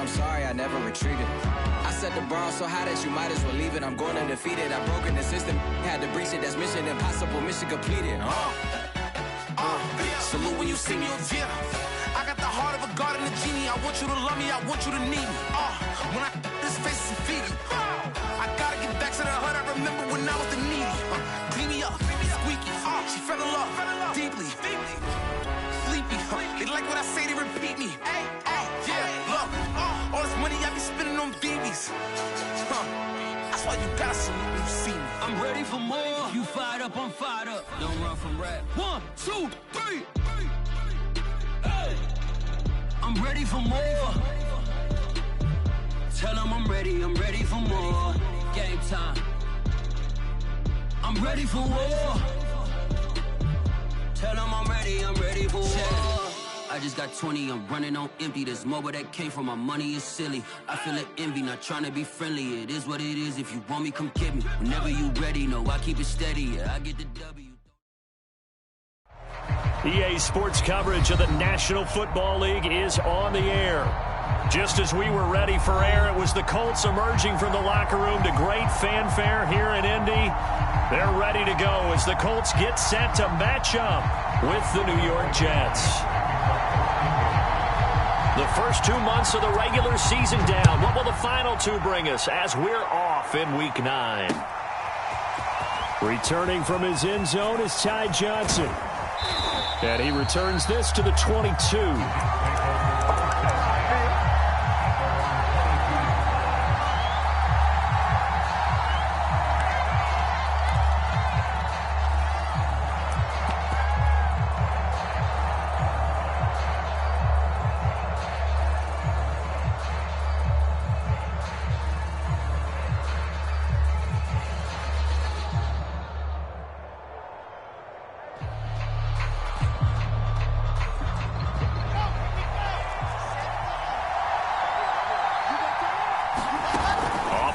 I'm sorry, I never retreated. I set the bar so high that you might as well leave it. I'm going undefeated. I've broken the system. Had to breach it. That's mission impossible. Mission completed. Salute when you see me. Yeah. I got the heart of a god and a genie. I want you to love me. I want you to need me. When I this face is Fiji. I gotta get back to the hood. I remember when I was the needy. Clean me up. Squeaky. She fell in love. Deeply. Sleepy. They like what I say. They repeat me. Yeah. Look. All this money I be spending on BBs. That's why you gotta salute when you see me. I'm ready for more. You fired up, I'm fired up. Don't run from rap. 1, 2, 3. Hey. I'm ready for more. Tell them I'm ready for more. Game time. I'm ready for war. Tell them I'm ready for war. I just got 20, I'm running on empty. This mobile that came from my money is silly. I feel it envy, not trying to be friendly. It is what it is, if you want me, come get me. Whenever you ready, no, I keep it steady, yeah, I get the W. EA Sports coverage of the National Football League is on the air. Just as we were ready for air, it was the Colts emerging from the locker room to great fanfare here in Indy. They're ready to go as the Colts get set to match up with the New York Jets. The first 2 months of the regular season down. What will the final 2 bring us as we're off in Week 9? Returning from his end zone is Ty Johnson. And he returns this to the 22.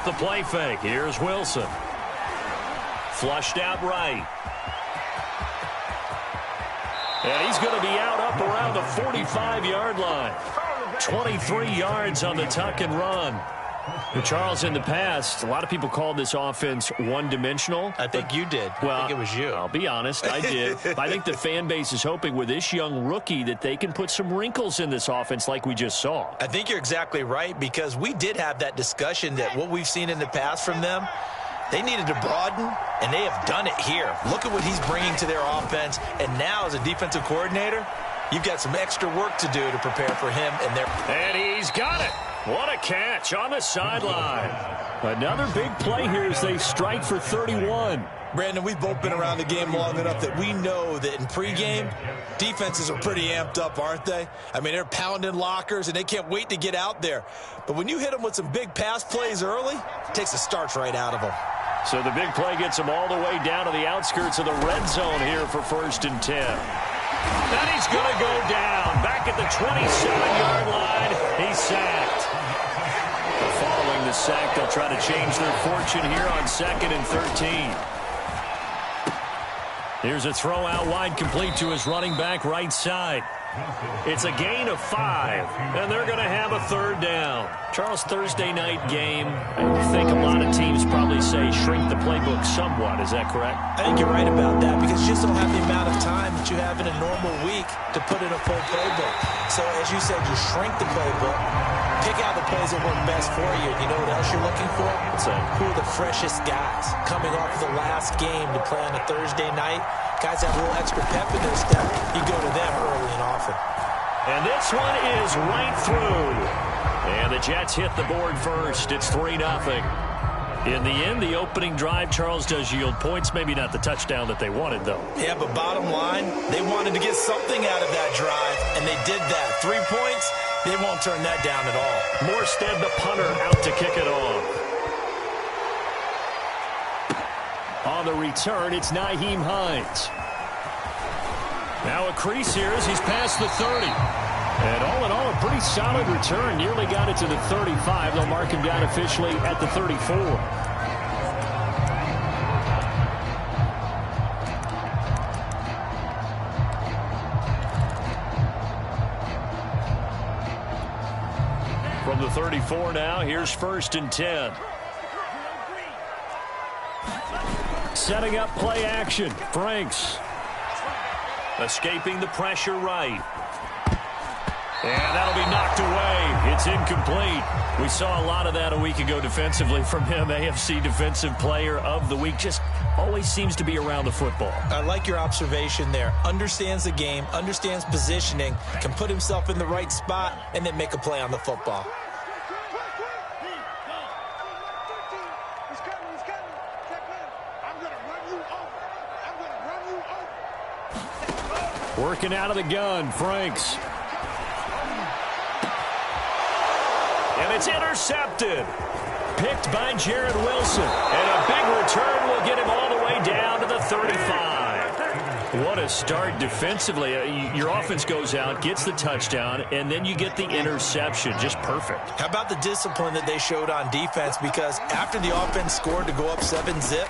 The play fake. Here's Wilson. Flushed out right. And he's going to be out up around the 45-yard line. 23 yards on the tuck and run. Charles, in the past, a lot of people called this offense one-dimensional. I think you did. Well, I think it was you. I'll be honest, I did. I think the fan base is hoping with this young rookie that they can put some wrinkles in this offense like we just saw. I think you're exactly right, because we did have that discussion that what we've seen in the past from them, they needed to broaden, and they have done it here. Look at what he's bringing to their offense, and now as a defensive coordinator, you've got some extra work to do to prepare for him and their... And he's got it. What a catch on the sideline. Another big play here as they strike for 31. Brandon, we've both been around the game long enough that we know that in pregame, defenses are pretty amped up, aren't they? I mean, they're pounding lockers, and they can't wait to get out there. But when you hit them with some big pass plays early, it takes the starch right out of them. So the big play gets them all the way down to the outskirts of the red zone here for 1st and 10. Then he's going to go down. Back at the 27-yard line, he's sacked. Following the sack, they'll try to change their fortune here on 2nd and 13. Here's a throw out wide, complete to his running back right side. It's a gain of 5, and they're going to have a 3rd down. Charles, Thursday night game, I think a lot of teams probably say shrink the playbook somewhat. Is that correct? I think you're right about that, because you just don't have the amount of time that you have in a normal week to put in a full playbook. So, as you said, you shrink the playbook, pick out the plays that work best for you. You know what else you're looking for? What's that? Who are the freshest guys coming off of the last game to play on a Thursday night? Guys have a little extra pep in their step. You go to them early and often. And this one is right through. And the Jets hit the board first. It's 3-0. In the end, the opening drive, Charles, does yield points. Maybe not the touchdown that they wanted, though. Yeah, but bottom line, they wanted to get something out of that drive, and they did that. 3 points, they won't turn that down at all. Morstead, the punter, out to kick it off. On the return, it's Nyheim Hines. Now a crease here as he's past the 30. And all in all, a pretty solid return. Nearly got it to the 35. They'll mark him down officially at the 34. From From the 34 now, here's 1st and 10. Setting up play action. Franks. Escaping the pressure right. And that'll be knocked away. It's incomplete. We saw a lot of that a week ago defensively from him. AFC Defensive Player of the Week. Just always seems to be around the football. I like your observation there. Understands the game, understands positioning, can put himself in the right spot, and then make a play on the football. Working out of the gun, Franks. And it's intercepted. Picked by Jarrett Wilson. And a big return will get him all the way down to the 35. What a start defensively. Your offense goes out, gets the touchdown, and then you get the interception. Just perfect. How about the discipline that they showed on defense? Because after the offense scored to go up 7-zip,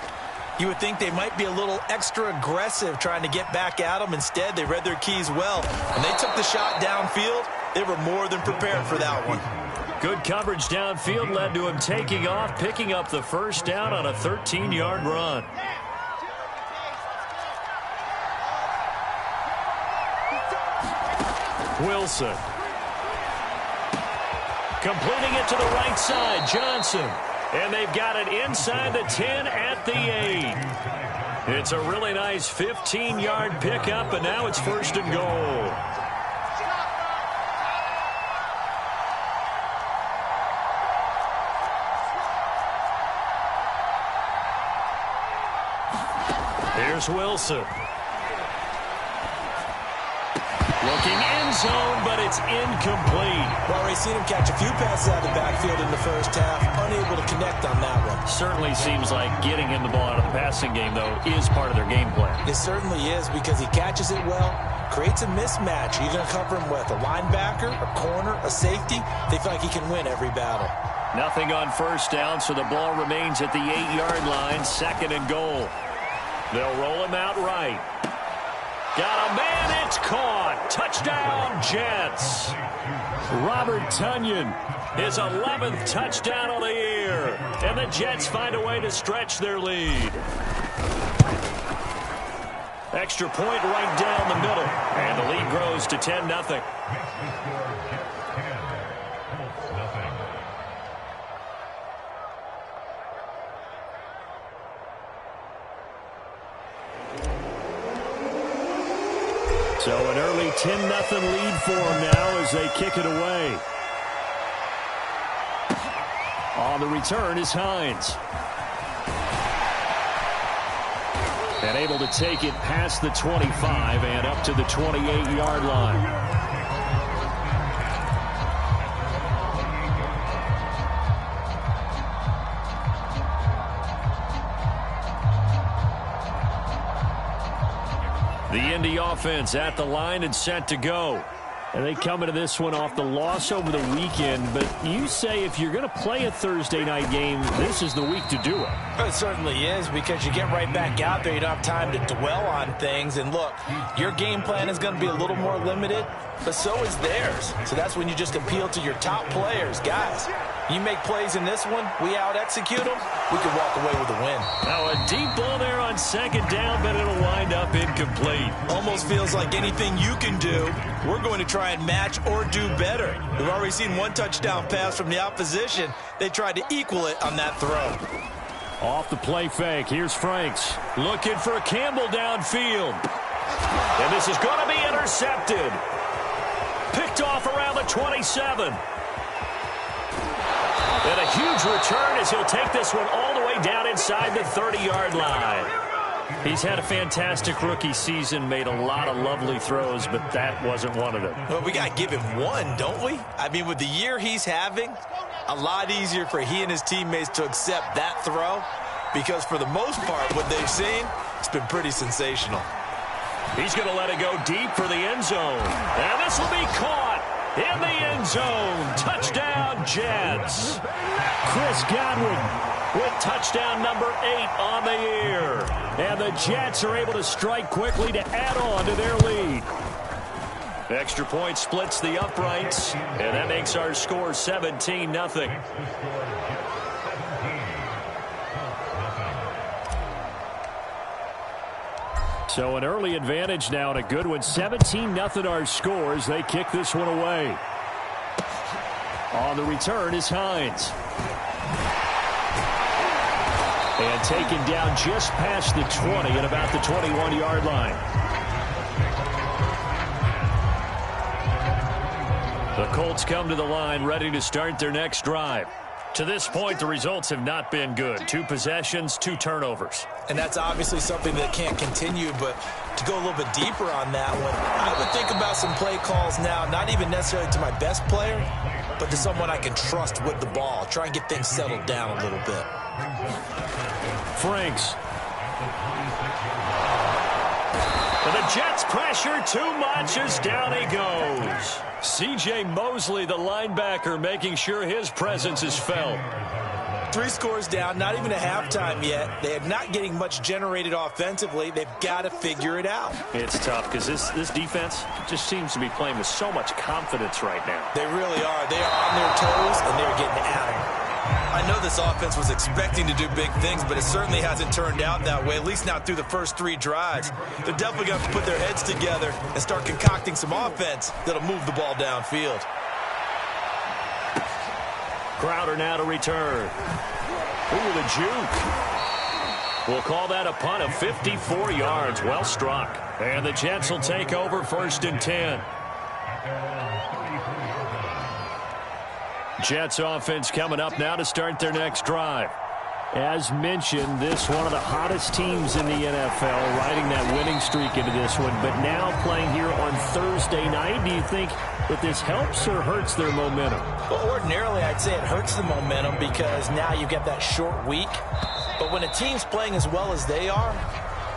you would think they might be a little extra aggressive trying to get back at them. Instead, they read their keys well. When they took the shot downfield, they were more than prepared for that one. Good coverage downfield led to him taking off, picking up the first down on a 13-yard run. Wilson. Completing it to the right side, Johnson. And they've got it inside the 10 at the 8. It's a really nice 15-yard pickup, and now it's 1st and goal. Here's Wilson. Looking end zone, but it's incomplete. Well, we've seen him catch a few passes out of the backfield in the first half, unable to connect on that one. Certainly seems like getting him the ball out of the passing game, though, is part of their game plan. It certainly is, because he catches it well, creates a mismatch. You're going to cover him with a linebacker, a corner, a safety. They feel like he can win every battle. Nothing on first down, so the ball remains at the 8-yard line, 2nd and goal. They'll roll him out right. Got a man, it's caught. Touchdown, Jets. Robert Tonyan, his 11th touchdown of the year. And the Jets find a way to stretch their lead. Extra point right down the middle. And the lead grows to 10-0. So an early 10-0 lead for them now as they kick it away. On the return is Hines. And able to take it past the 25 and up to the 28-yard line. The Indy offense at the line and set to go. And they come into this one off the loss over the weekend. But you say if you're going to play a Thursday night game, this is the week to do it. It certainly is, because you get right back out there. You don't have time to dwell on things. And look, your game plan is going to be a little more limited, but so is theirs. So that's when you just appeal to your top players. Guys, you make plays in this one, we out-execute them, we can walk away with a win. Now a deep ball there on 2nd down, but it'll wind up incomplete. Almost feels like anything you can do, we're going to try and match or do better. We've already seen one touchdown pass from the opposition. They tried to equal it on that throw. Off the play fake, here's Franks. Looking for Campbell downfield. And this is going to be intercepted. Picked off around the 27. And a huge return as he'll take this one all the way down inside the 30-yard line. He's had a fantastic rookie season, made a lot of lovely throws, but that wasn't one of them. Well, we got to give him one, don't we? I mean, with the year he's having, a lot easier for he and his teammates to accept that throw, because for the most part, what they've seen, it's been pretty sensational. He's going to let it go deep for the end zone. And this will be caught in the end zone. Touchdown, Jets. Chris Godwin with touchdown number 8 on the year. And the Jets are able to strike quickly to add on to their lead. Extra point splits the uprights, and that makes our score 17-0. So an early advantage now and a good one. 17-0 our scores. They kick this one away. On the return is Hines. And taken down just past the 20 at about the 21-yard line. The Colts come to the line ready to start their next drive. To this point, the results have not been good. 2 possessions, 2 turnovers. And that's obviously something that can't continue, but to go a little bit deeper on that one, I would think about some play calls now, not even necessarily to my best player, but to someone I can trust with the ball. Try and get things settled down a little bit. Franks. And the Jets pressure too much as down he goes. C.J. Mosley, the linebacker, making sure his presence is felt. 3 scores down, not even a halftime yet. They are not getting much generated offensively. They've got to figure it out. It's tough because this defense just seems to be playing with so much confidence right now. They really are. They are on their toes, and they're getting at them. I know this offense was expecting to do big things, but it certainly hasn't turned out that way, at least not through the first 3 drives. They're definitely going to have to put their heads together and start concocting some offense that'll move the ball downfield. Crowder now to return. Ooh, the juke. We'll call that a punt of 54 yards. Well struck. And the Jets will take over 1st and 10. Jets offense coming up now to start their next drive. As mentioned, this one of the hottest teams in the NFL, riding that winning streak into this one, but now playing here on Thursday night. Do you think that this helps or hurts their momentum? Well, ordinarily, I'd say it hurts the momentum because now you get that short week. But when a team's playing as well as they are,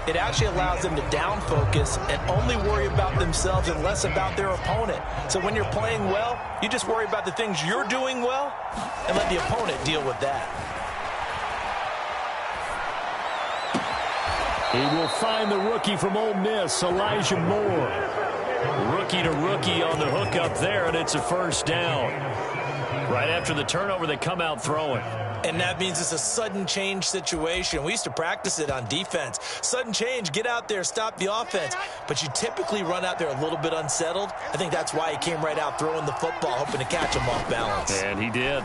it actually allows them to down focus and only worry about themselves and less about their opponent. So when you're playing well, you just worry about the things you're doing well and let the opponent deal with that. He will find the rookie from Ole Miss, Elijah Moore. Rookie to rookie on the hook up there, and it's a 1st down. Right after the turnover, they come out throwing. And that means it's a sudden change situation. We used to practice it on defense. Sudden change, get out there, stop the offense. But you typically run out there a little bit unsettled. I think that's why he came right out throwing the football, hoping to catch him off balance. And he did.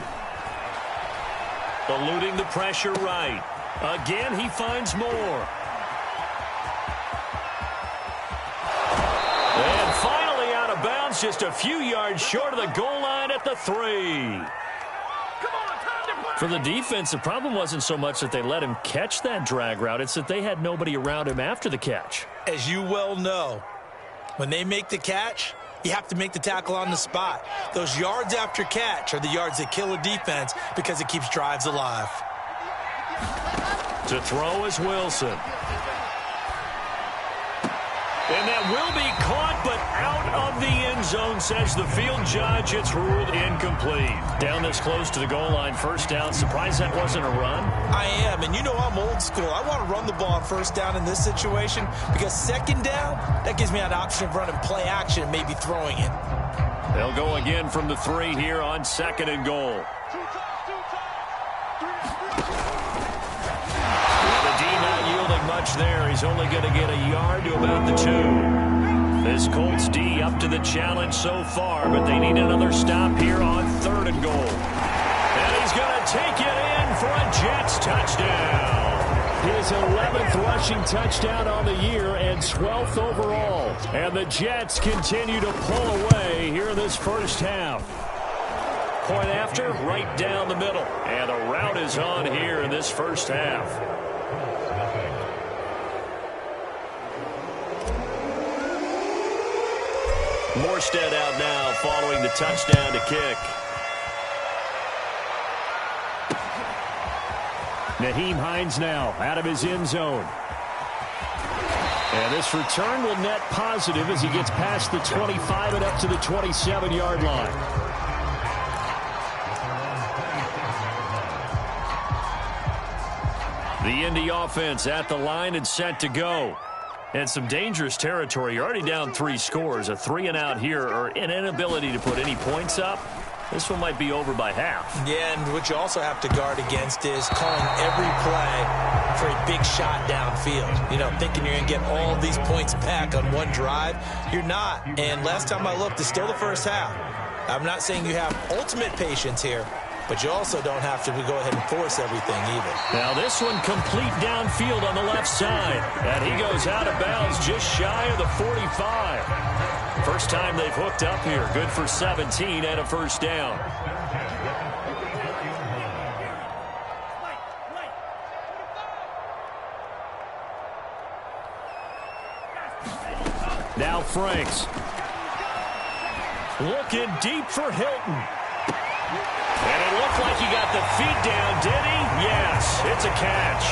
Eluding the pressure right. Again, he finds Moore. And finally out of bounds, just a few yards short of the goal line at the 3. For the defense, the problem wasn't so much that they let him catch that drag route. It's that they had nobody around him after the catch. As you well know, when they make the catch, you have to make the tackle on the spot. Those yards after catch are the yards that kill a defense because it keeps drives alive. To throw is Wilson. And that will be caught, but out of the end zone, says the field judge. It's ruled incomplete. Down this close to the goal line, 1st down. Surprised that wasn't a run? I am, and you know I'm old school. I want to run the ball on 1st down in this situation because 2nd down, that gives me an option of running play action and maybe throwing it. They'll go again from the 3 here on 2nd and goal. Much there. He's only going to get a yard to about the 2. This Colts D up to the challenge so far, but they need another stop here on 3rd and goal. And he's going to take it in for a Jets touchdown. His 11th rushing touchdown on the year and 12th overall. And the Jets continue to pull away here in this 1st half. Point after, right down the middle. And the route is on here in this 1st half. Morstead out now following the touchdown to kick. Nyheim Hines now out of his end zone. And this return will net positive as he gets past the 25 and up to the 27-yard line. The Indy offense at the line and set to go. And some dangerous territory. You're already down 3 scores. A 3-and-out here or an inability to put any points up. This one might be over by half. Yeah, and what you also have to guard against is calling every play for a big shot downfield. You know, thinking you're going to get all these points back on one drive. You're not. And last time I looked, it's still the first half. I'm not saying you have ultimate patience here, but you also don't have to go ahead and force everything either. Now this one complete downfield on the left side. And he goes out of bounds just shy of the 45. First time they've hooked up here. Good for 17 and a first down. Now Franks. Looking deep for Hilton. And it looked like he got the feet down, did he? Yes, it's a catch.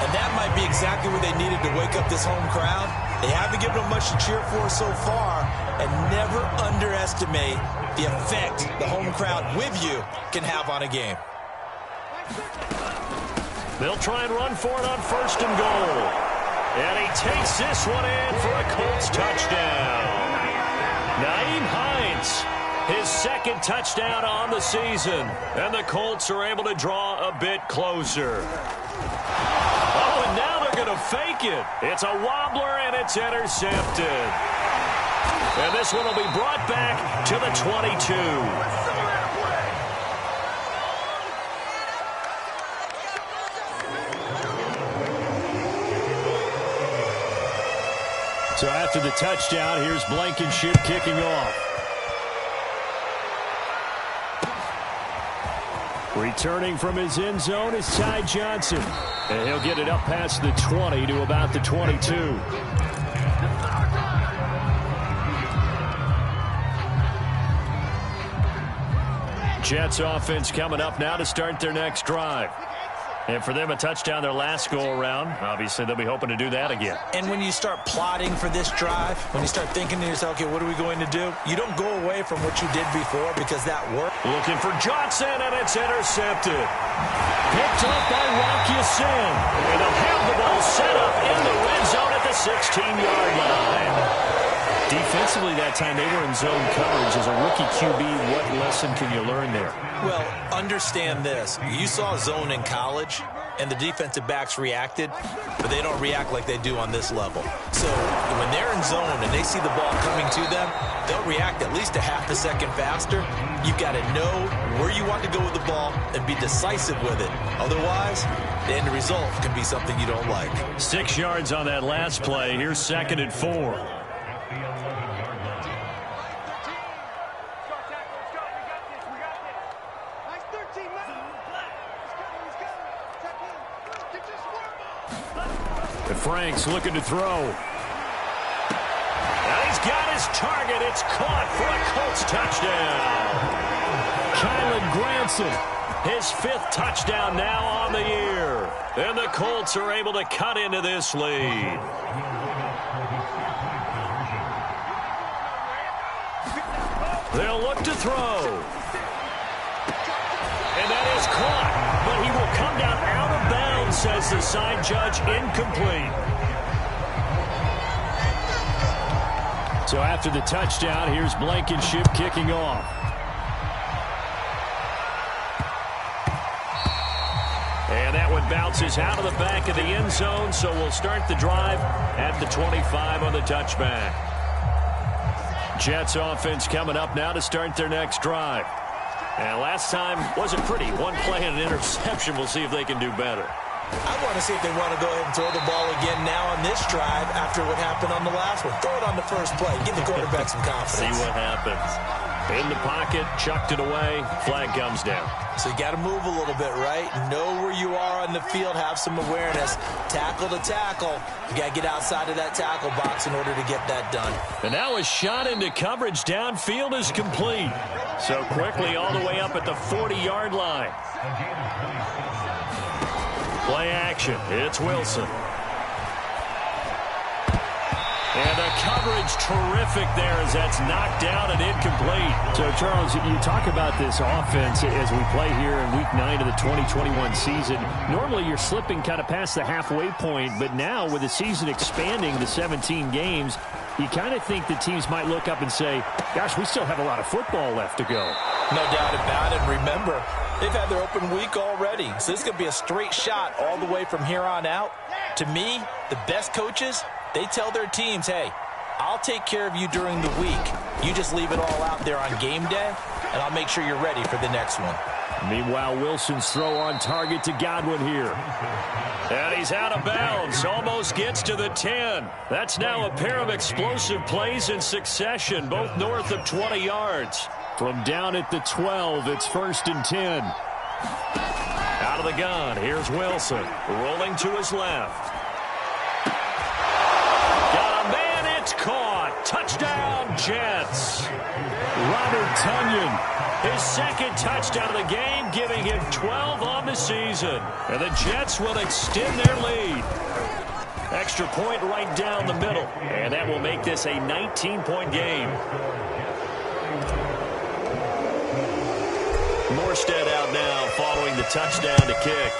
And that might be exactly what they needed to wake up this home crowd. They haven't given them much to cheer for so far, and never underestimate the effect the home crowd with you can have on a game. They'll try and run for it on 1st and goal. And he takes this one in for a Colts touchdown. Nyheim Hines, his 2nd touchdown on the season. And the Colts are able to draw a bit closer. Oh, and now they're going to fake it. It's a wobbler, and it's intercepted. And this one will be brought back to the 22. So after the touchdown, here's Blankenship kicking off. Returning from his end zone is Ty Johnson. And he'll get it up past the 20 to about the 22. Jets offense coming up now to start their next drive. And for them, a touchdown their last go-around. Obviously, they'll be hoping to do that again. And when you start plotting for this drive, when you start thinking to yourself, okay, what are we going to do? You don't go away from what you did before because that worked. Looking for Johnson, and it's intercepted. Picked up by Rock Ya-Sin. And they'll have the ball set up in the red zone at the 16-yard line. Defensively that time, they were in zone coverage. As a rookie QB, what lesson can you learn there? Well, understand this. You saw zone in college, and the defensive backs reacted, but they don't react like they do on this level. So when they're in zone and they see the ball coming to them, they'll react at least a half a second faster. You've got to know where you want to go with the ball and be decisive with it. Otherwise, the end result can be something you don't like. 6 yards on that last play. Here's 2nd and 4. Franks looking to throw. And he's got his target. It's caught for a Colts touchdown. Kylan Granson, his 5th touchdown now on the year. And the Colts are able to cut into this lead. They'll look to throw. And that is caught. But he will come down out of bounds, says the side judge. Incomplete. So after the touchdown, here's Blankenship kicking off. And that one bounces out of the back of the end zone, so we'll start the drive at the 25 on the touchback. Jets offense coming up now to start their next drive. And last time wasn't pretty. One play and an interception. We'll see if they can do better. I want to see if they want to go ahead and throw the ball again now on this drive after what happened on the last one. Throw it on the first play. Give the quarterback some confidence. See what happens. In the pocket, chucked it away, flag comes down. So you got to move a little bit, right? Know where you are on the field, have some awareness. Tackle to tackle. You got to get outside of that tackle box in order to get that done. And now a shot into coverage downfield is complete. So quickly all the way up at the 40-yard line. Play action. It's Wilson. And the coverage terrific there as that's knocked down and incomplete. So, Charles, you talk about this offense as we play here in Week 9 of the 2021 season. Normally, you're slipping kind of past the halfway point, but now with the season expanding to 17 games, you kind of think the teams might look up and say, gosh, we still have a lot of football left to go. No doubt about it. Remember, they've had their open week already, so this could be a straight shot all the way from here on out. To me, the best coaches, they tell their teams, hey, I'll take care of you during the week. You just leave it all out there on game day, and I'll make sure you're ready for the next one. Meanwhile, Wilson's throw on target to Godwin here. And he's out of bounds. Almost gets to the 10. That's now a pair of explosive plays in succession, both north of 20 yards. From down at the 12, it's 1st and 10. Out of the gun, here's Wilson. Rolling to his left. Got a man, it's caught. Touchdown, Jets. Robert Tonyan, his second touchdown of the game, giving him 12 on the season. And the Jets will extend their lead. Extra point right down the middle. And that will make this a 19-point game. Morstead out now following the touchdown to kick.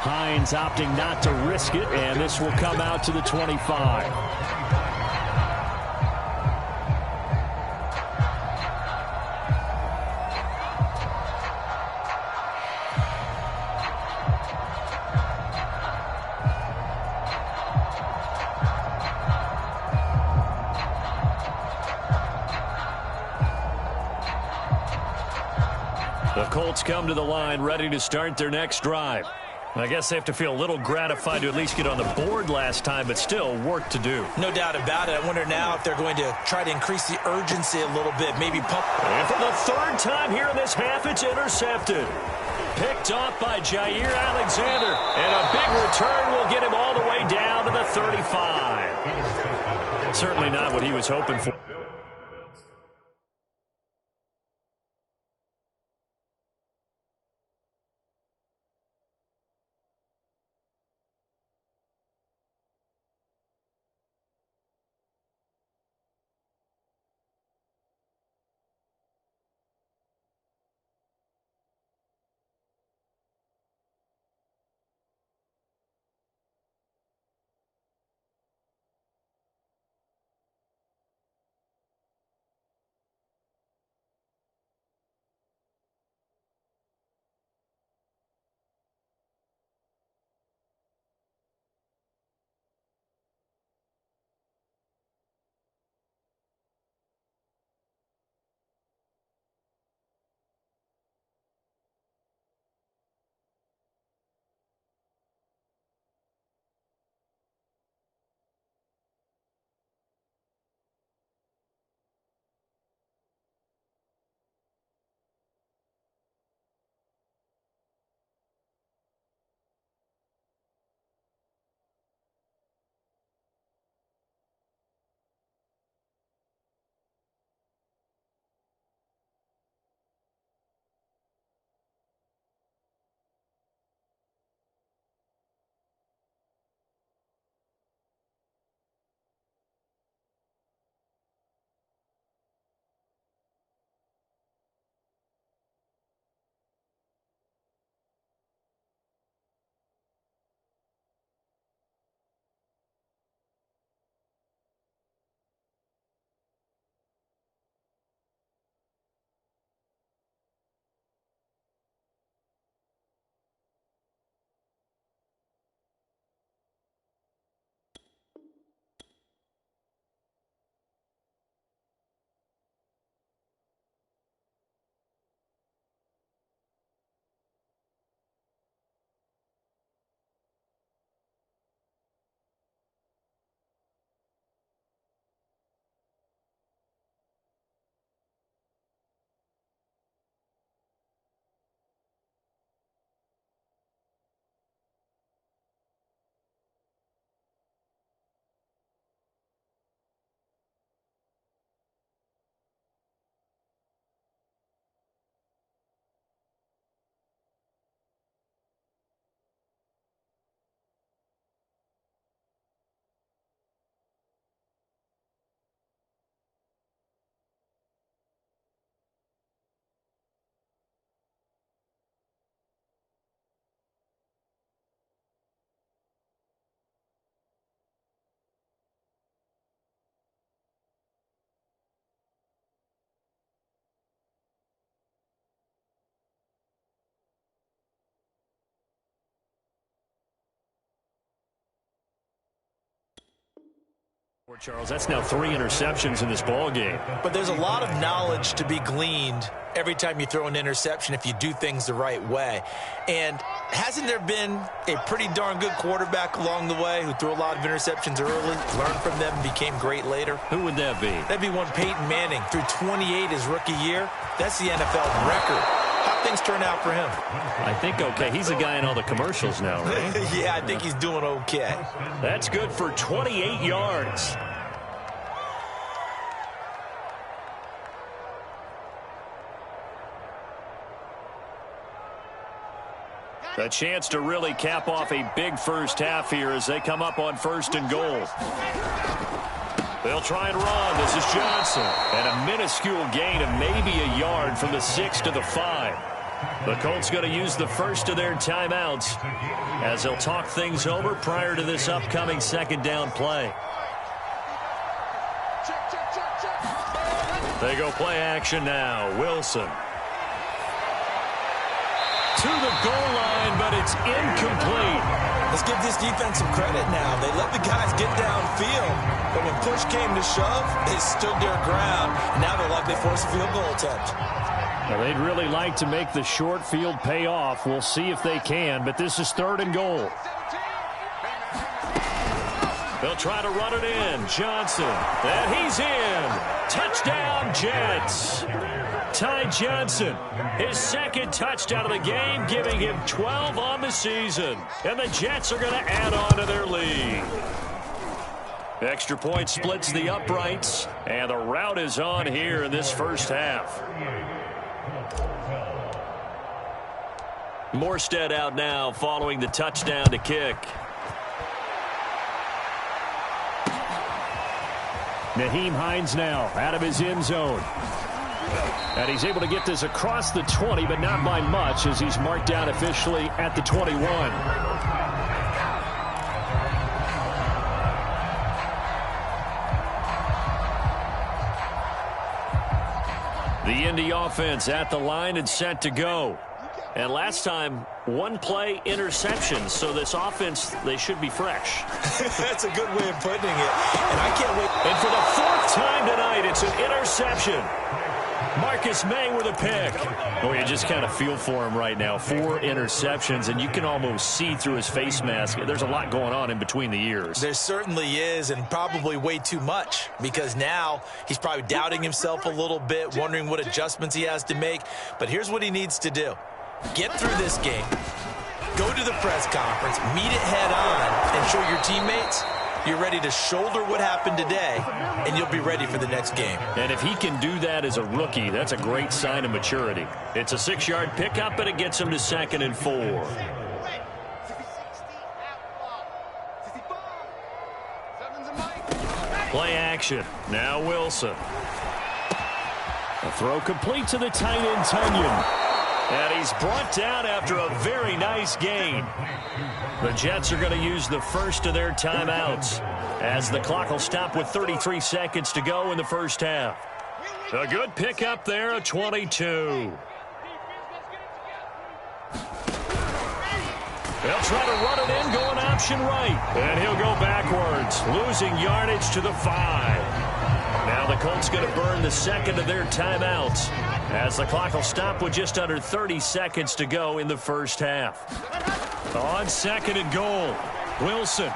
Hines opting not to risk it, and this will come out to the 25. The Colts come to the line ready to start their next drive. I guess they have to feel a little gratified to at least get on the board last time, but still work to do. No doubt about it. I wonder now if they're going to try to increase the urgency a little bit, maybe pump. And for the third time here in this half, it's intercepted. Picked off by Jair Alexander. And a big return will get him all the way down to the 35. Certainly not what he was hoping for. Charles, that's now 3 interceptions in this ball game. But there's a lot of knowledge to be gleaned every time you throw an interception if you do things the right way. And hasn't there been a pretty darn good quarterback along the way who threw a lot of interceptions early, learned from them, and became great later? Who would that be? That'd be one Peyton Manning. Threw 28 his rookie year. That's the NFL record. How'd things turn out for him? I think okay. He's a guy in all the commercials now, right? Yeah, I think he's doing okay. That's good for 28 yards. A chance to really cap off a big first half here as they come up on 1st and goal. They'll try and run. This is Johnson. And a minuscule gain of maybe a yard from the 6 to the 5. The Colts going to use the first of their timeouts as they'll talk things over prior to this upcoming 2nd down play. They go play action now. Wilson. To the goal line, but it's incomplete. Let's give this defense some credit now. They let the guys get downfield, but when push came to shove, they stood their ground. And now they're likely to force a field goal attempt. Well, they'd really like to make the short field pay off. We'll see if they can, but this is 3rd and goal. They'll try to run it in. Johnson, and he's in. Touchdown, Jets. Ty Johnson, his 2nd touchdown of the game, giving him 12 on the season. And the Jets are going to add on to their lead. Extra point splits the uprights, and the route is on here in this first half. Morstead out now following the touchdown to kick. Nyheim Hines now out of his end zone. And he's able to get this across the 20, but not by much as he's marked down officially at the 21. The Indy offense at the line and set to go. And last time, 1 play interception. So this offense, they should be fresh. That's a good way of putting it. And I can't wait. And for the 4th time tonight, it's an interception. Marcus May with a pick. Oh, you just kind of feel for him right now. 4 interceptions, and you can almost see through his face mask. There's a lot going on in between the ears. There certainly is, and probably way too much, because now he's probably doubting himself a little bit, wondering what adjustments he has to make. But here's what he needs to do. Get through this game, go to the press conference, meet it head on, and show your teammates you're ready to shoulder what happened today, and you'll be ready for the next game. And if he can do that as a rookie, that's a great sign of maturity. It's a 6-yard pickup, and it gets him to 2nd and 4. Play action. Now Wilson. A throw complete to the tight end, Tunyon. And he's brought down after a very nice gain. The Jets are going to use the first of their timeouts as the clock will stop with 33 seconds to go in the first half. A good pickup there, a 22. They'll try to run it in, going option right. And he'll go backwards, losing yardage to the 5. Now the Colts going to burn the 2nd of their timeouts as the clock will stop with just under 30 seconds to go in the first half. On 2nd and goal, Wilson.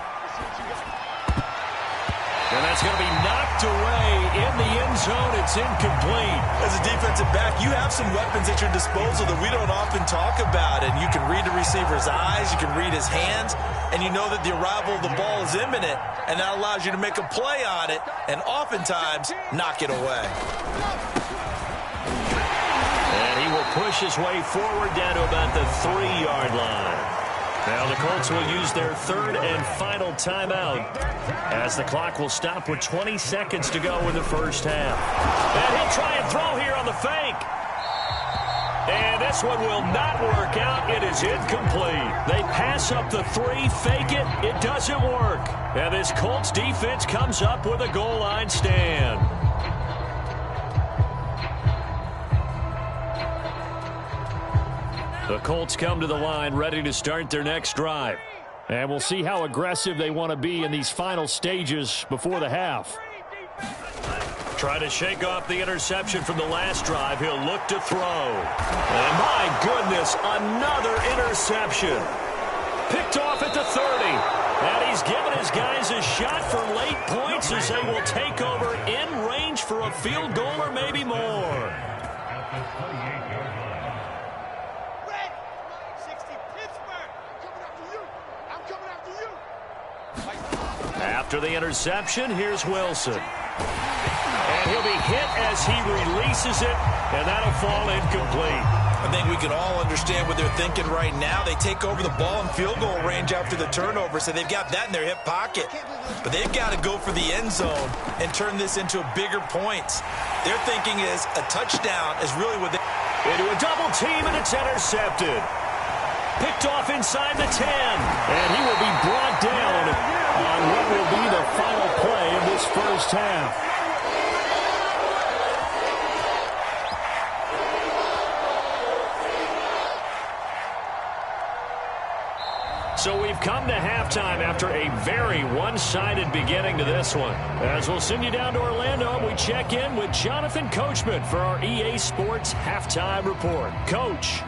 And that's going to be knocked away in the end zone. It's incomplete. As a defensive back, you have some weapons at your disposal that we don't often talk about. And you can read the receiver's eyes, you can read his hands, and you know that the arrival of the ball is imminent. And that allows you to make a play on it and oftentimes knock it away. And he will push his way forward down to about the 3-yard line. Now the Colts will use their 3rd and final timeout as the clock will stop with 20 seconds to go in the first half. And he'll try and throw here on the fake. And this one will not work out. It is incomplete. They pass up the 3, fake it. It doesn't work. And this Colts defense comes up with a goal line stand. The Colts come to the line ready to start their next drive. And we'll see how aggressive they want to be in these final stages before the half. Trying to shake off the interception from the last drive. He'll look to throw. And my goodness, another interception. Picked off at the 30. And he's given his guys a shot for late points as they will take over in range for a field goal or maybe more. After the interception, here's Wilson. And he'll be hit as he releases it, and that'll fall incomplete. I think we can all understand what they're thinking right now. They take over the ball in field goal range after the turnover, so they've got that in their hip pocket. But they've got to go for the end zone and turn this into bigger points. Their thinking is a touchdown is really what they... Into a double team, and it's intercepted. Picked off inside the 10. And he will be brought down on what will be the final play of this first half. So we've come to halftime after a very one-sided beginning to this one. As we'll send you down to Orlando, we check in with Jonathan Coachman for our EA Sports Halftime Report. Coach.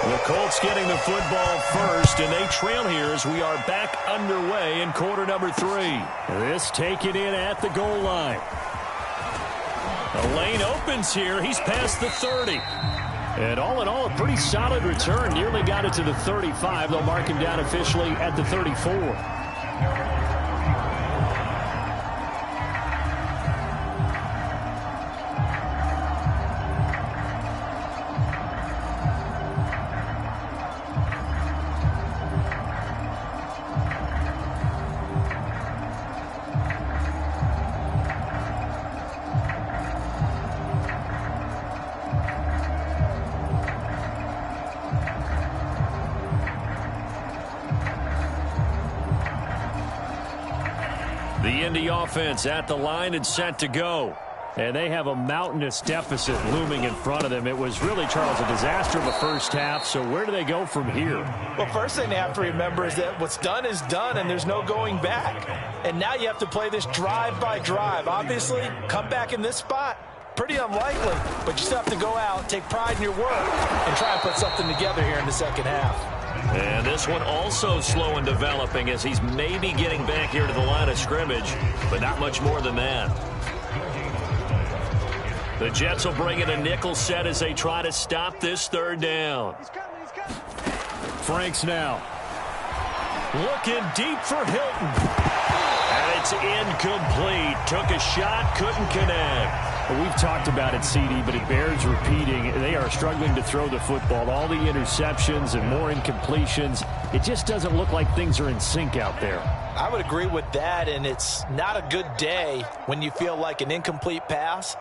The Colts getting the football first, and they trail here as we are back underway in quarter number 3. This taken in at the goal line. The lane opens here. He's past the 30. And all in all, a pretty solid return. Nearly got it to the 35. They'll mark him down officially at the 34. The Indy offense at the line and set to go. And they have a mountainous deficit looming in front of them. It was really, Charles, a disaster of the first half. So where do they go from here? Well, first thing they have to remember is that what's done is done, and there's no going back. And now you have to play this drive by drive. Obviously, come back in this spot, pretty unlikely. But you still have to go out, take pride in your work, and try and put something together here in the second half. And this one also slow in developing as he's maybe getting back here to the line of scrimmage, but not much more than that. The Jets will bring in a nickel set as they try to stop this third down. Franks now. Looking deep for Hilton. And it's incomplete. Took a shot, couldn't connect. We've talked about it, CD, but it bears repeating. They are struggling to throw the football. All the interceptions and more incompletions. It just doesn't look like things are in sync out there. I would agree with that, and it's not a good day when you feel like an incomplete pass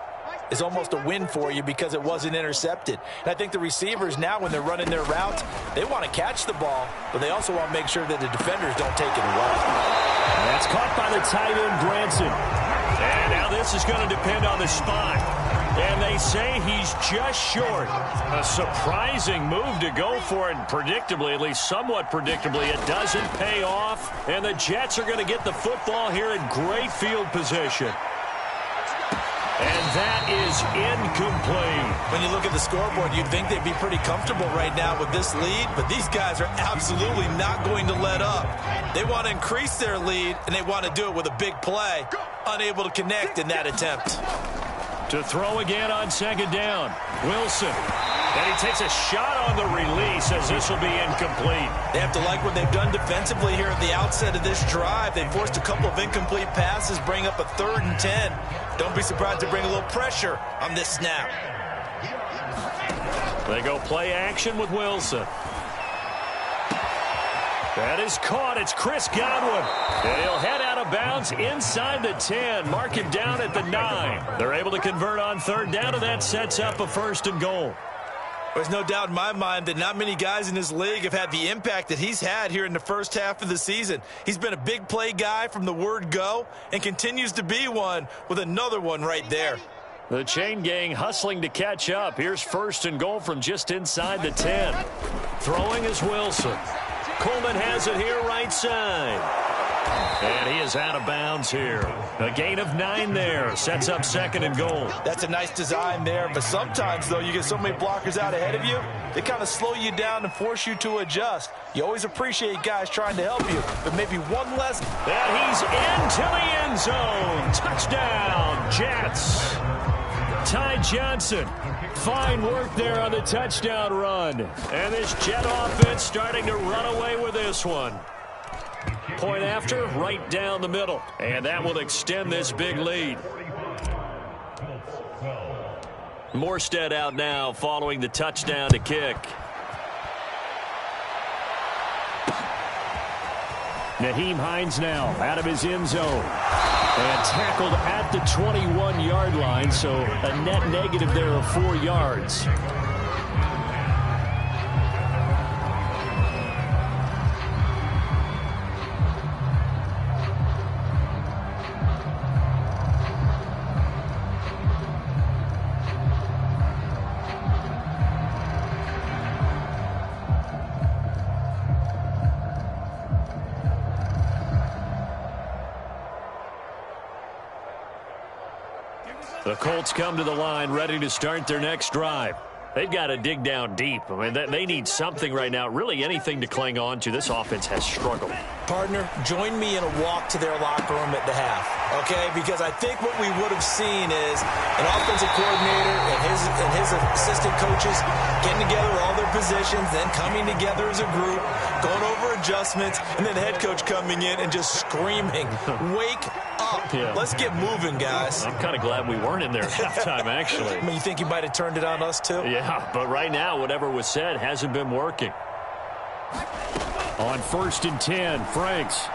is almost a win for you because it wasn't intercepted. And I think the receivers now, when they're running their routes, they want to catch the ball, but they also want to make sure that the defenders don't take it away. That's caught by the tight end, Branson. And now this is going to depend on the spot. And they say he's just short. A surprising move to go for it. Predictably, at least somewhat predictably, it doesn't pay off. And the Jets are going to get the football here in great field position. And that is incomplete. When you look at the scoreboard, you'd think they'd be pretty comfortable right now with this lead, but these guys are absolutely not going to let up. They want to increase their lead, and they want to do it with a big play. Unable to connect in that attempt. To throw again on second down. Wilson. And he takes a shot on the release as this will be incomplete. They have to like what they've done defensively here at the outset of this drive. They forced a couple of incomplete passes, bring up a 3rd and 10. Don't be surprised to bring a little pressure on this snap. They go play action with Wilson. That is caught. It's Chris Godwin. And he'll head out of bounds inside the 10. Mark him down at the 9. They're able to convert on 3rd down, and that sets up a 1st and goal. There's no doubt in my mind that not many guys in this league have had the impact that he's had here in the first half of the season. He's been a big play guy from the word go and continues to be one with another one right there. The chain gang hustling to catch up. Here's 1st and goal from just inside the 10. Throwing is Wilson. Coleman has it here right side. And he is out of bounds here. A gain of 9 there. Sets up 2nd and goal. That's a nice design there, but sometimes, though, you get so many blockers out ahead of you, they kind of slow you down and force you to adjust. You always appreciate guys trying to help you, but maybe one less. And he's into the end zone. Touchdown, Jets. Ty Johnson. Fine work there on the touchdown run. And this Jet offense starting to run away with this one. Point after, right down the middle. And that will extend this big lead. Morstead out now following the touchdown to kick. Nyheim Hines now out of his end zone. And tackled at the 21-yard line, so a net negative there of 4 yards. The Colts come to the line ready to start their next drive. They've got to dig down deep. I mean, they need something right now, really anything to cling on to. This offense has struggled. Partner, join me in a walk to their locker room at the half, okay? Because I think what we would have seen is an offensive coordinator and his assistant coaches getting together with all their positions, then coming together as a group, going over adjustments, and then the head coach coming in and just screaming, wake up. Yeah. Let's get moving, guys. I'm kind of glad we weren't in there at halftime, actually. I mean, you think you might have turned it on us, too? Yeah, but right now, whatever was said hasn't been working. On 1st and 10, Franks.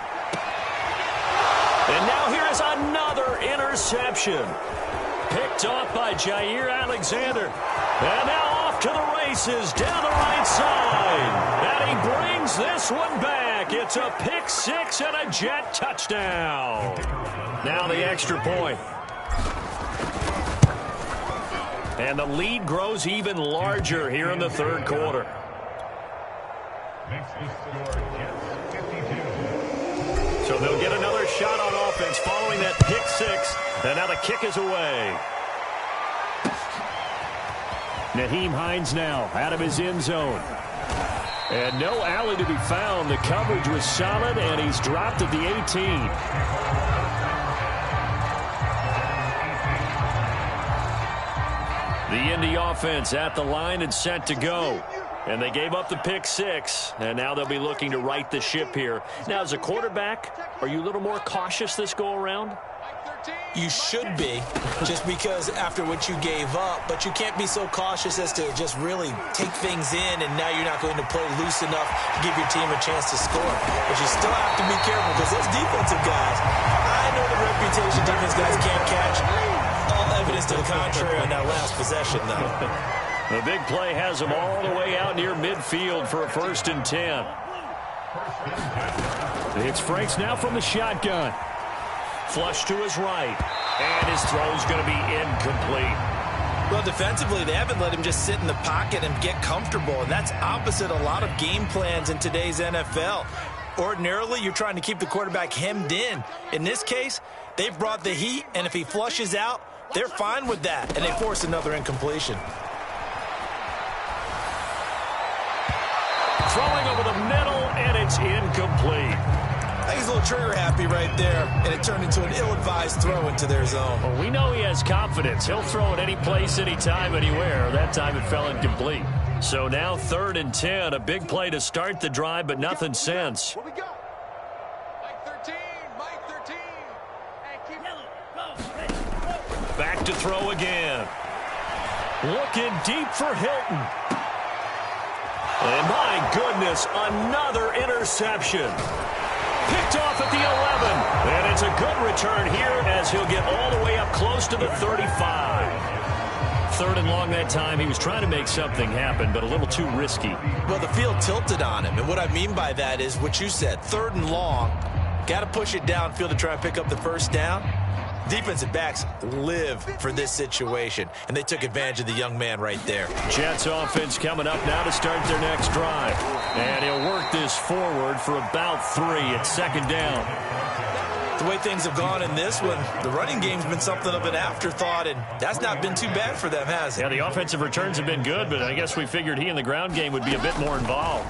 And now here is another interception. Picked off by Jair Alexander. And now off to the races down the right side. And he brings this one back. It's a pick 6 and a Jet touchdown. Now the extra point. And the lead grows even larger here in the 3rd quarter. So they'll get another shot on offense following that pick 6. And now the kick is away. Nyheim Hines now out of his end zone. And no alley to be found. The coverage was solid, and he's dropped at the 18. The Indy offense at the line and set to go. And they gave up the pick 6, and now they'll be looking to right the ship here. Now, as a quarterback, are you a little more cautious this go-around? You should be, just because after what you gave up, but you can't be so cautious as to just really take things in, and now you're not going to play loose enough to give your team a chance to score. But you still have to be careful, because those defensive guys, I know the reputation defense guys can't catch. All evidence to the contrary on that last possession, though. The big play has them all the way out near midfield for a 1st and 10. It's Franks now from the shotgun. Flush to his right. And his throw is going to be incomplete. Well, defensively, they haven't let him just sit in the pocket and get comfortable, and that's opposite a lot of game plans in today's NFL. Ordinarily, you're trying to keep the quarterback hemmed in. In this case, they've brought the heat, and if he flushes out, they're fine with that, and they force another incompletion. Throwing over the middle, and it's incomplete. I think he's a little trigger happy right there, and it turned into an ill-advised throw into their zone. Well, we know he has confidence. He'll throw it any place, anytime, anywhere. That time it fell incomplete. So now 3rd and 10, a big play to start the drive, but nothing since. What we got? Mike 13, Mike 13. Hey, keep back to throw again. Looking deep for Hilton. And my goodness, another interception. Picked off at the 11. And it's a good return here as he'll get all the way up close to the 35. 3rd and long that time. He was trying to make something happen, but a little too risky. Well, the field tilted on him. And what I mean by that is what you said. 3rd and long. Got to push it downfield to try and pick up the first down. Defensive backs live for this situation, and they took advantage of the young man right there. Jets offense coming up now to start their next drive. And he'll work this forward for about 3 at second down. The way things have gone in this one, the running game's been something of an afterthought, and that's not been too bad for them, has it? Yeah, the offensive returns have been good, but I guess we figured he in the ground game would be a bit more involved.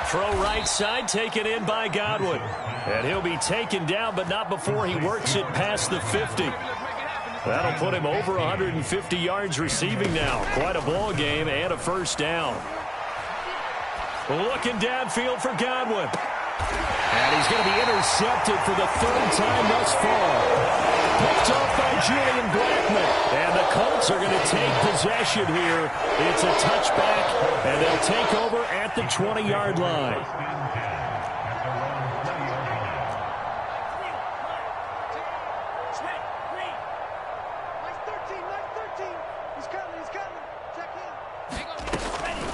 Throw right side, taken in by Godwin. And he'll be taken down, but not before he works it past the 50. That'll put him over 150 yards receiving now. Quite a ball game and a first down. Looking downfield for Godwin. And he's going to be intercepted for the 3rd time thus far. Picked off by Julian Blackmon. And the Colts are going to take possession here. It's a touchback, and they'll take over at the 20-yard line.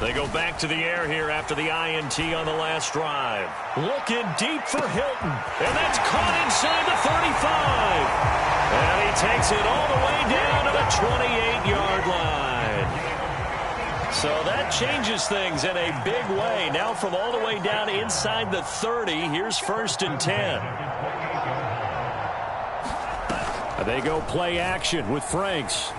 They go back to the air here after the INT on the last drive. Looking deep for Hilton. And that's caught inside the 35. And he takes it all the way down to the 28-yard line. So that changes things in a big way. Now from all the way down inside the 30, here's 1st and 10. They go play action with Franks.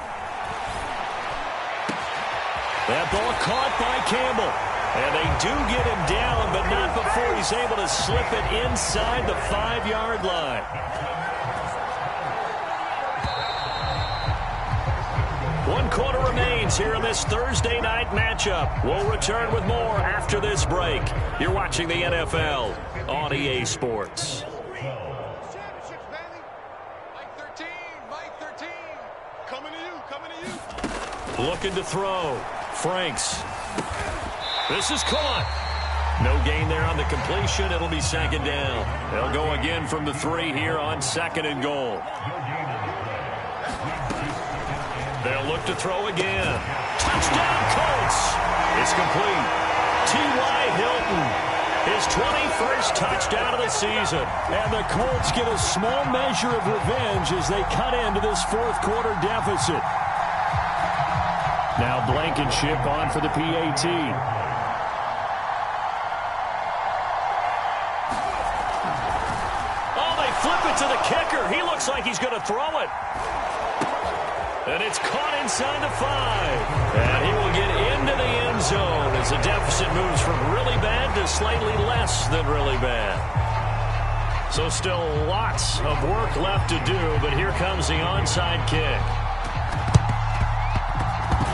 That ball caught by Campbell. And they do get him down, but not before he's able to slip it inside the 5-yard line. One quarter remains here in this Thursday night matchup. We'll return with more after this break. You're watching the NFL on EA Sports. Mike 13, coming to you. Looking to throw. Franks. This is caught. No gain there on the completion. It'll be 2nd down. They'll go again from the 3 here on 2nd and goal. They'll look to throw again. Touchdown, Colts. It's complete. T.Y. Hilton. His 21st touchdown of the season. And the Colts get a small measure of revenge as they cut into this 4th quarter deficit. Now Blankenship on for the PAT. Oh, they flip it to the kicker. He looks like he's going to throw it. And it's caught inside the 5. And he will get into the end zone as the deficit moves from really bad to slightly less than really bad. So still lots of work left to do, but here comes the onside kick.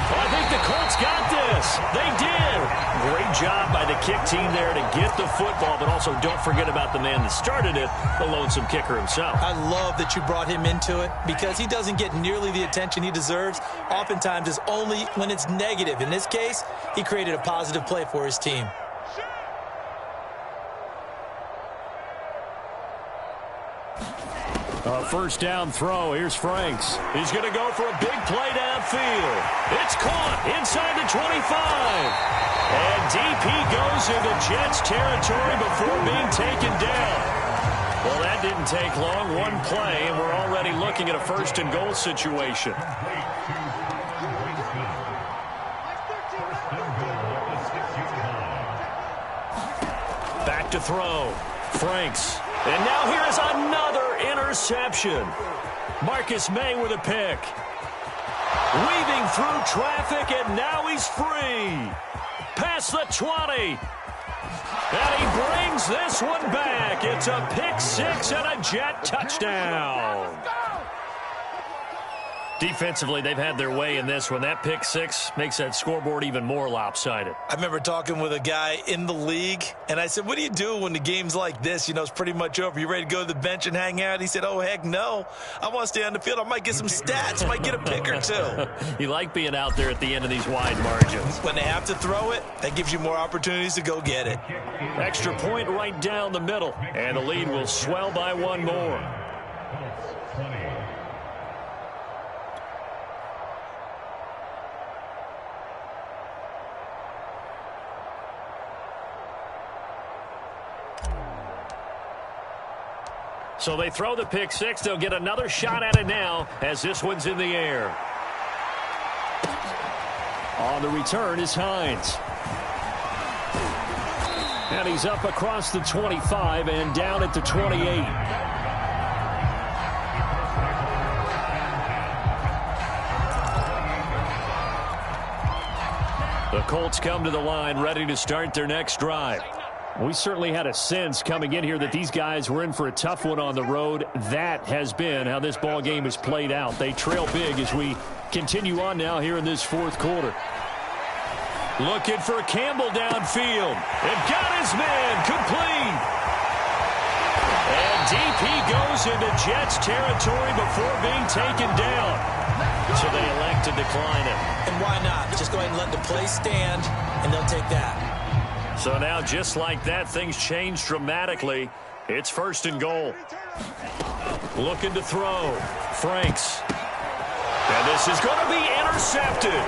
I think the Colts got this. They did. Great job by the kick team there to get the football, but also don't forget about the man that started it, the lonesome kicker himself. I love that you brought him into it because he doesn't get nearly the attention he deserves. Oftentimes it's only when it's negative. In this case, he created a positive play for his team. First down throw. Here's Franks. He's going to go for a big play downfield. It's caught inside the 25. And DP goes into Jets territory before being taken down. Well, that didn't take long. One play, and we're already looking at a 1st and goal situation. Back to throw. Franks. And now here is another interception. Marcus May with a pick. Weaving through traffic, and now he's free. Past the 20. And he brings this one back. It's a pick 6 and a Jet touchdown. Defensively, they've had their way in this one. That pick 6 makes that scoreboard even more lopsided. I remember talking with a guy in the league, and I said, what do you do when the game's like this? You know, it's pretty much over. You ready to go to the bench and hang out? He said, oh, heck no. I want to stay on the field. I might get some stats. Might get a pick or 2. You like being out there at the end of these wide margins. When they have to throw it, that gives you more opportunities to go get it. Extra point right down the middle, and the lead will swell by 1 more. So they throw the pick six. They'll get another shot at it now as this one's in the air. On the return is Hines. And he's up across the 25 and down at the 28. The Colts come to the line ready to start their next drive. We certainly had a sense coming in here that these guys were in for a tough one on the road. That has been how this ball game has played out. They trail big as we continue on now here in this fourth quarter. Looking for Campbell downfield. And got his man complete. And deep he goes into Jets territory before being taken down. So they elect to decline it. And why not? Just go ahead and let the play stand, and they'll take that. So now, just like that, things change dramatically. It's first and goal. Looking to throw. Franks. And this is going to be intercepted.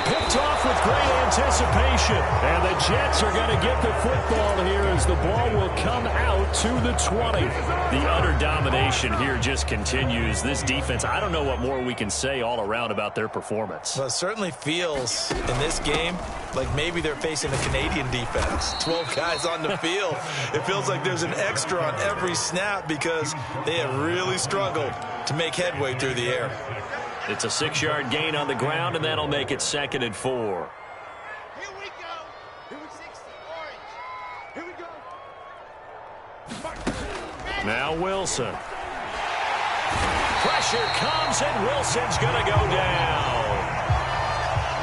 Picked off with great anticipation. And the Jets are going to get the football here as the ball will come out to the 20. The utter domination here just continues. This defense, I don't know what more we can say all around about their performance. Well, it certainly feels in this game like maybe they're facing a Canadian defense. 12 guys on the field. It feels like there's an extra on every snap because they have really struggled to make headway through the air. It's a 6-yard gain on the ground, and that'll make it 2nd and 4. Here we go. Here we 60, orange. Here we go. Now Wilson. Pressure comes, and Wilson's going to go down.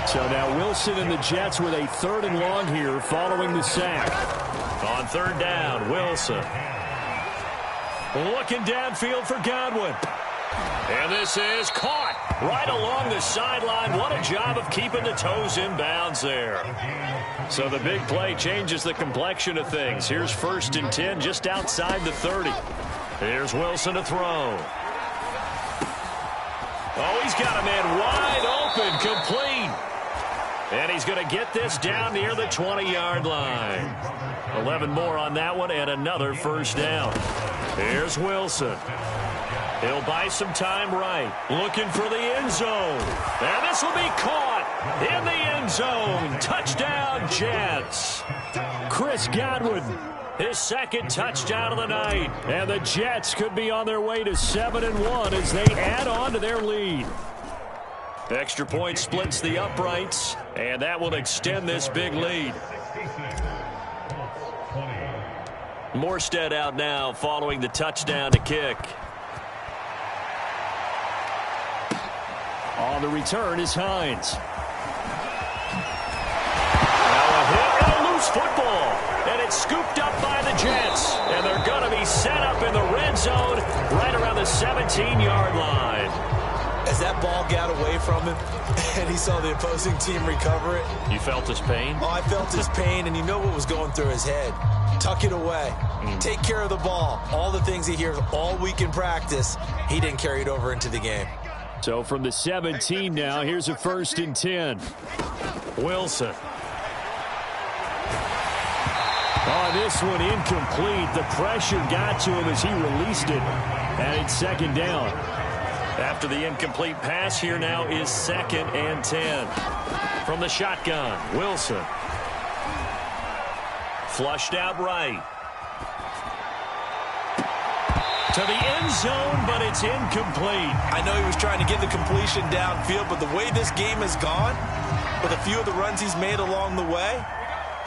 So now Wilson and the Jets with a 3rd and long here following the sack. On 3rd down, Wilson. Looking downfield for Godwin. And this is caught right along the sideline. What a job of keeping the toes in bounds there. So the big play changes the complexion of things. Here's 1st and 10 just outside the 30. Here's Wilson to throw. Oh, he's got a man wide open, complete. And he's going to get this down near the 20-yard line. 11 more on that one and another 1st down. Here's Wilson. He'll buy some time right. Looking for the end zone. And this will be caught in the end zone. Touchdown, Jets. Chris Godwin, his 2nd touchdown of the night. And the Jets could be on their way to 7-1 as they add on to their lead. Extra point splits the uprights, and that will extend this big lead. Morstead out now following the touchdown to kick. On the return is Hines. Now a hit and a loose football. And it's scooped up by the Jets. And they're going to be set up in the red zone right around the 17-yard line. As that ball got away from him and he saw the opposing team recover it. You felt his pain? Oh, I felt his pain, and you know what was going through his head. Tuck it away. Take care of the ball. All the things he hears all week in practice, he didn't carry it over into the game. So from the 17 now, here's a 1st and 10. Wilson. Oh, this one incomplete. The pressure got to him as he released it. And it's 2nd down. After the incomplete pass, here now is 2nd and 10. From the shotgun, Wilson. Flushed out right. To the end zone, but it's incomplete. I know he was trying to get the completion downfield, but the way this game has gone, with a few of the runs he's made along the way,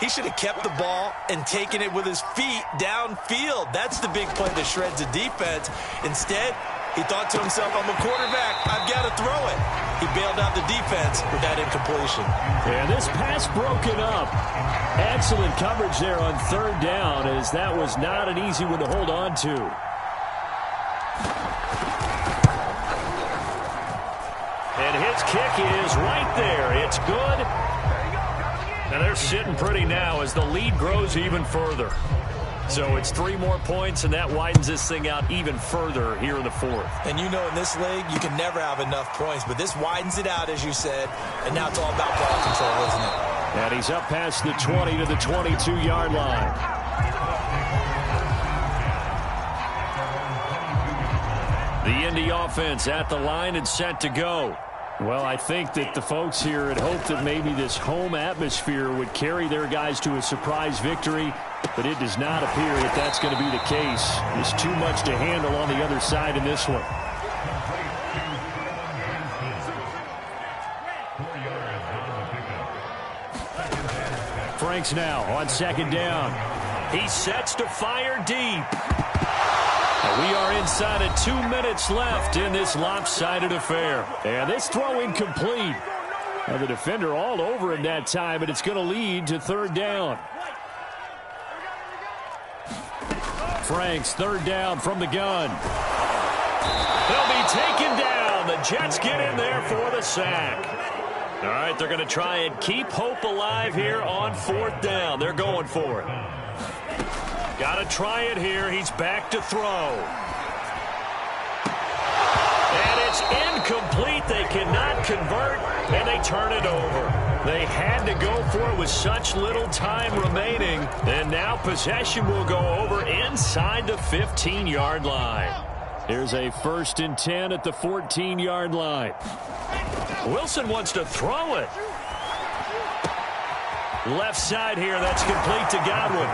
he should have kept the ball and taken it with his feet downfield. That's the big play that shreds the defense. Instead, he thought to himself, I'm a quarterback, I've got to throw it. He bailed out the defense with that incompletion. And this pass broken up. Excellent coverage there on 3rd down, as that was not an easy one to hold on to. And his kick is right there. It's good. And they're sitting pretty now as the lead grows even further. So it's 3 more points, and that widens this thing out even further here in the 4th. And you know in this league, you can never have enough points, but this widens it out, as you said, and now it's all about ball control, isn't it? And he's up past the 20 to the 22-yard line. The Indy offense at the line and set to go. Well, I think that the folks here had hoped that maybe this home atmosphere would carry their guys to a surprise victory, but it does not appear that that's going to be the case. There's too much to handle on the other side in this one. Franks now on second down. He sets to fire deep. We are inside of 2 minutes left in this lopsided affair. And this throw incomplete. Now the defender all over him that time, but it's going to lead to third down. Franks, third down from the gun. They'll be taken down. The Jets get in there for the sack. All right, they're going to try and keep hope alive here on fourth down. They're going for it. Got to try it here. He's back to throw. And it's incomplete. They cannot convert, and they turn it over. They had to go for it with such little time remaining, and now possession will go over inside the 15-yard line. Here's a 1st and 10 at the 14-yard line. Wilson wants to throw it. Left side here, that's complete to Godwin.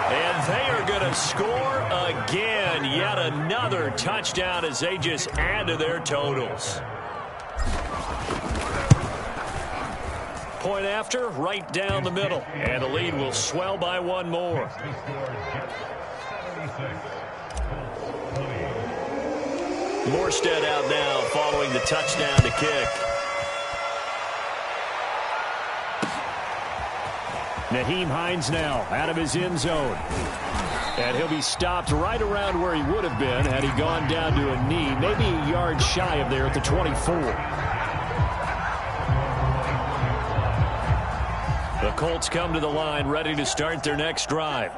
And they are going to score again. Yet another touchdown as they just add to their totals. Point after, right down the middle. And the lead will swell by one more. Morstead out now following the touchdown to kick. Nyheim Hines now out of his end zone. And he'll be stopped right around where he would have been had he gone down to a knee, maybe a yard shy of there at the 24. The Colts come to the line ready to start their next drive.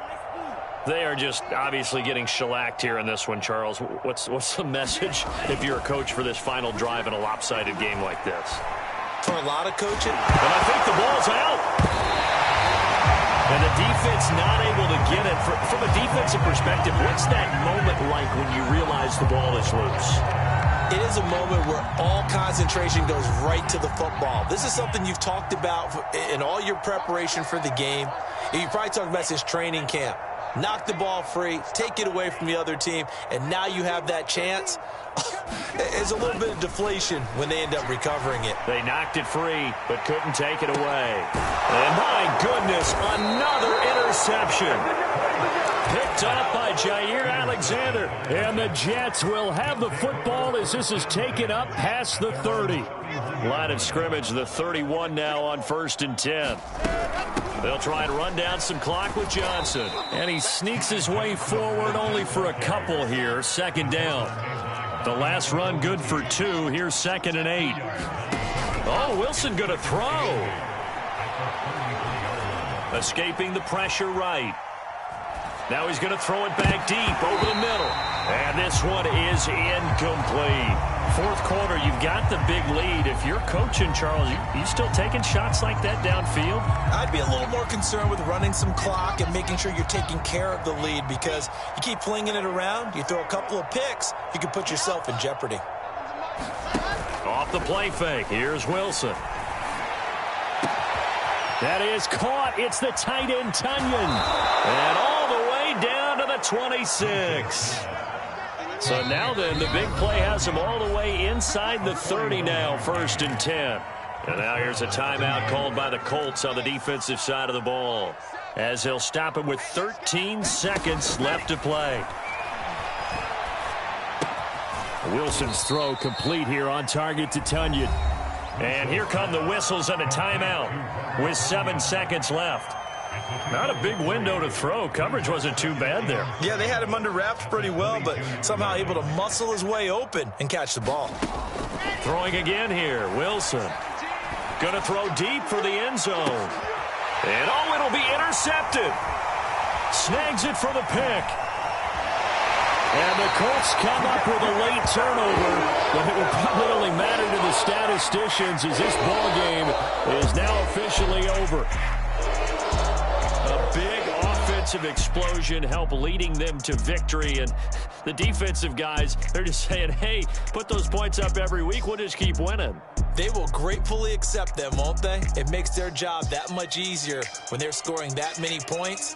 They are just obviously getting shellacked here in this one, Charles. What's the message if you're a coach for this final drive in a lopsided game like this? For a lot of coaching. And I think the ball's out. And the defense not able to get it. From a defensive perspective, what's that moment like when you realize the ball is loose? It is a moment where all concentration goes right to the football. This is something you've talked about in all your preparation for the game. You probably talked about since training camp. Knock the ball free, take it away from the other team, and now you have that chance. It's a little bit of deflation when they end up recovering it. They knocked it free, but couldn't take it away. And my goodness, another interception. Picked up by Jair Alexander. And the Jets will have the football as this is taken up past the 30. Line of scrimmage, the 31 now on 1st and 10. They'll try and run down some clock with Johnson. And he sneaks his way forward only for a couple here. 2nd down. The last run good for 2. Here's 2nd and 8. Oh, Wilson going to throw. Escaping the pressure right. Now he's going to throw it back deep over the middle. And this one is incomplete. 4th quarter, you've got the big lead. If you're coaching, Charles, you still taking shots like that downfield? I'd be a little more concerned with running some clock and making sure you're taking care of the lead, because you keep flinging it around, you throw a couple of picks, you can put yourself in jeopardy. Off the play fake, here's Wilson. That is caught. It's the tight end, Tonyan. And all the way down to the 26. So now then, the big play has him all the way inside the 30 now, 1st and 10. And now here's a timeout called by the Colts on the defensive side of the ball, as he'll stop him with 13 seconds left to play. Wilson's throw complete here on target to Tonyan. And here come the whistles and a timeout with 7 seconds left. Not a big window to throw. Coverage wasn't too bad there. Yeah, they had him under wraps pretty well, but somehow able to muscle his way open and catch the ball. Throwing again here, Wilson. Going to throw deep for the end zone. And oh, it'll be intercepted. Snags it for the pick. And the Colts come up with a late turnover, but it will probably only matter to the statisticians as this ball game is now officially over. A big offensive offensive explosion help leading them to victory. And the defensive guys, they're just saying, hey, put those points up every week. We'll just keep winning. They will gratefully accept them, won't they? It makes their job that much easier when they're scoring that many points.